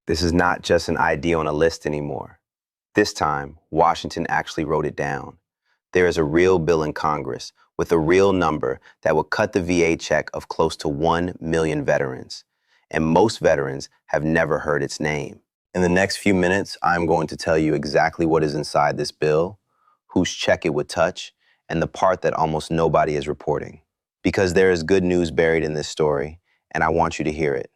This is not just an idea on a list anymore. This time, Washington actually wrote it down. There is a real bill in Congress with a real number that will cut the VA check of close to 1 million veterans. And most veterans have never heard its name. In the next few minutes, I'm going to tell you exactly what is inside this bill, whose check it would touch, and the part that almost nobody is reporting. Because there is good news buried in this story, and I want you to hear it.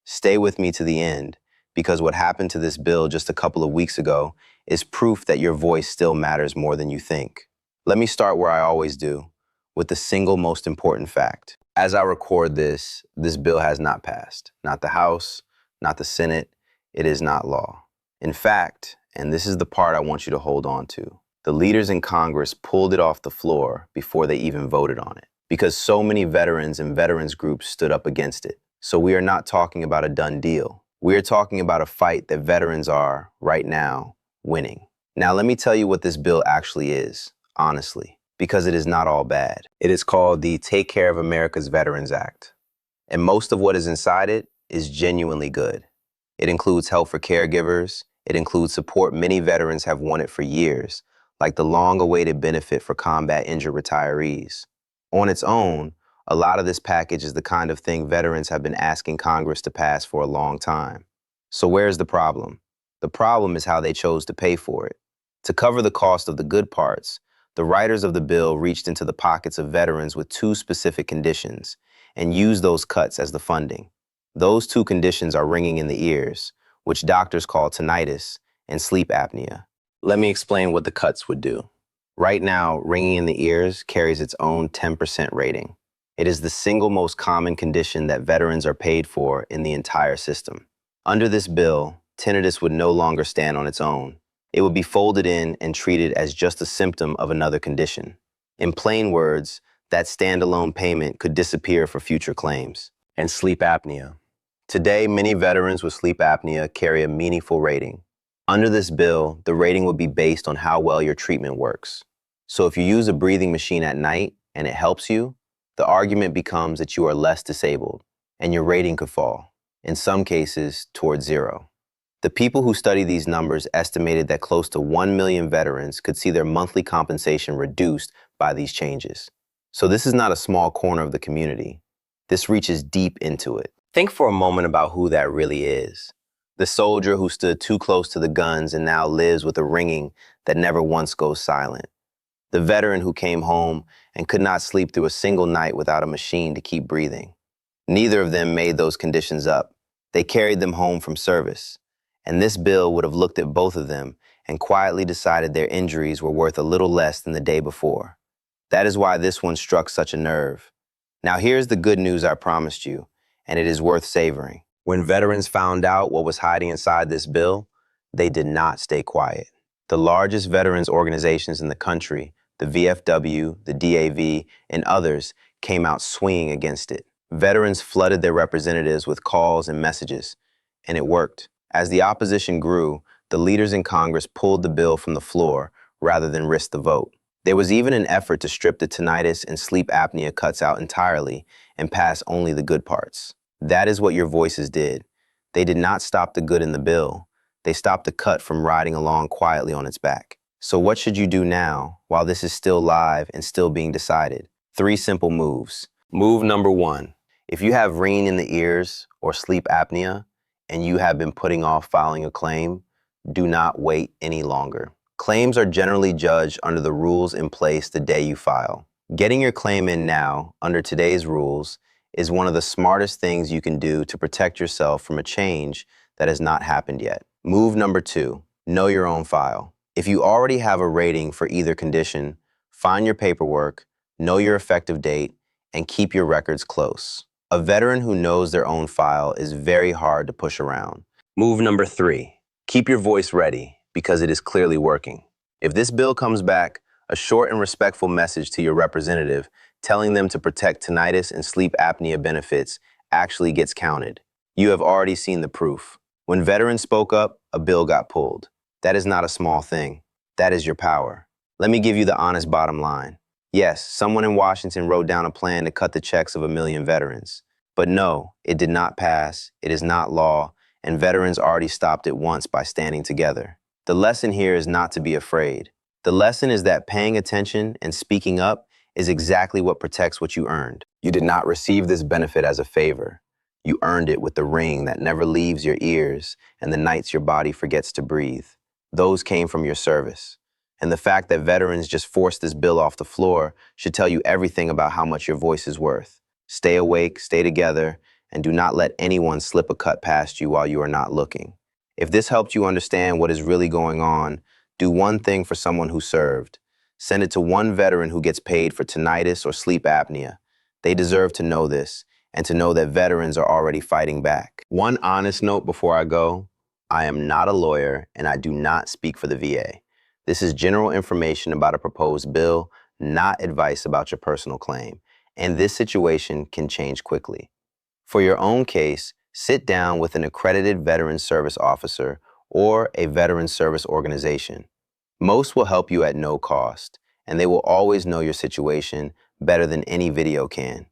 Stay with me to the end, because what happened to this bill just a couple of weeks ago is proof that your voice still matters more than you think. Let me start where I always do, with the single most important fact. As I record this bill has not passed. Not the House, not the Senate. It is not law. In fact, and this is the part I want you to hold on to, the leaders in Congress pulled it off the floor before they even voted on it, because so many veterans and veterans groups stood up against it. So we are not talking about a done deal. We are talking about a fight that veterans are, right now, winning. Now let me tell you what this bill actually is, honestly, because it is not all bad. It is called the Take Care of America's Veterans Act. And most of what is inside it is genuinely good. It includes help for caregivers. It includes support many veterans have wanted for years, like the long-awaited benefit for combat injured retirees. On its own, a lot of this package is the kind of thing veterans have been asking Congress to pass for a long time. So where's the problem? The problem is how they chose to pay for it. To cover the cost of the good parts, the writers of the bill reached into the pockets of veterans with two specific conditions and used those cuts as the funding. Those two conditions are ringing in the ears, which doctors call tinnitus and sleep apnea. Let me explain what the cuts would do. Right now, ringing in the ears carries its own 10% rating. It is the single most common condition that veterans are paid for in the entire system. Under this bill, tinnitus would no longer stand on its own. It would be folded in and treated as just a symptom of another condition. In plain words, that standalone payment could disappear for future claims. And sleep apnea. Today, many veterans with sleep apnea carry a meaningful rating. Under this bill, the rating would be based on how well your treatment works. So if you use a breathing machine at night and it helps you, the argument becomes that you are less disabled, and your rating could fall, in some cases, towards zero. The people who study these numbers estimated that close to 1 million veterans could see their monthly compensation reduced by these changes. So this is not a small corner of the community. This reaches deep into it. Think for a moment about who that really is. The soldier who stood too close to the guns and now lives with a ringing that never once goes silent. The veteran who came home and could not sleep through a single night without a machine to keep breathing. Neither of them made those conditions up. They carried them home from service. And this bill would have looked at both of them and quietly decided their injuries were worth a little less than the day before. That is why this one struck such a nerve. Now here's the good news I promised you, and it is worth savoring. When veterans found out what was hiding inside this bill, they did not stay quiet. The largest veterans organizations in the country, the VFW, the DAV, and others, came out swinging against it. Veterans flooded their representatives with calls and messages, and it worked. As the opposition grew, the leaders in Congress pulled the bill from the floor rather than risk the vote. There was even an effort to strip the tinnitus and sleep apnea cuts out entirely and pass only the good parts. That is what your voices did. They did not stop the good in the bill. They stopped the cut from riding along quietly on its back. So what should you do now, while this is still live and still being decided? 3 simple moves. Move number 1. If you have ringing in the ears or sleep apnea, and you have been putting off filing a claim, do not wait any longer. Claims are generally judged under the rules in place the day you file. Getting your claim in now, under today's rules, is one of the smartest things you can do to protect yourself from a change that has not happened yet. Move number 2, know your own file. If you already have a rating for either condition, find your paperwork, know your effective date, and keep your records close. A veteran who knows their own file is very hard to push around. Move number 3, keep your voice ready because it is clearly working. If this bill comes back, a short and respectful message to your representative telling them to protect tinnitus and sleep apnea benefits actually gets counted. You have already seen the proof. When veterans spoke up, a bill got pulled. That is not a small thing. That is your power. Let me give you the honest bottom line. Yes, someone in Washington wrote down a plan to cut the checks of 1 million veterans. But no, it did not pass, it is not law, and veterans already stopped it once by standing together. The lesson here is not to be afraid. The lesson is that paying attention and speaking up is exactly what protects what you earned. You did not receive this benefit as a favor. You earned it with the ring that never leaves your ears and the nights your body forgets to breathe. Those came from your service. And the fact that veterans just forced this bill off the floor should tell you everything about how much your voice is worth. Stay awake, stay together, and do not let anyone slip a cut past you while you are not looking. If this helped you understand what is really going on, do one thing for someone who served. Send it to one veteran who gets paid for tinnitus or sleep apnea. They deserve to know this, and to know that veterans are already fighting back. One honest note before I go: I am not a lawyer and I do not speak for the VA. This is general information about a proposed bill, not advice about your personal claim, and this situation can change quickly. For your own case, sit down with an accredited veteran service officer or a veteran service organization. Most will help you at no cost, and they will always know your situation better than any video can.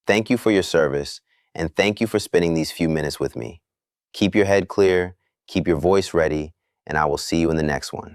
Thank you for your service, and thank you for spending these few minutes with me. Keep your head clear, keep your voice ready, and I will see you in the next one.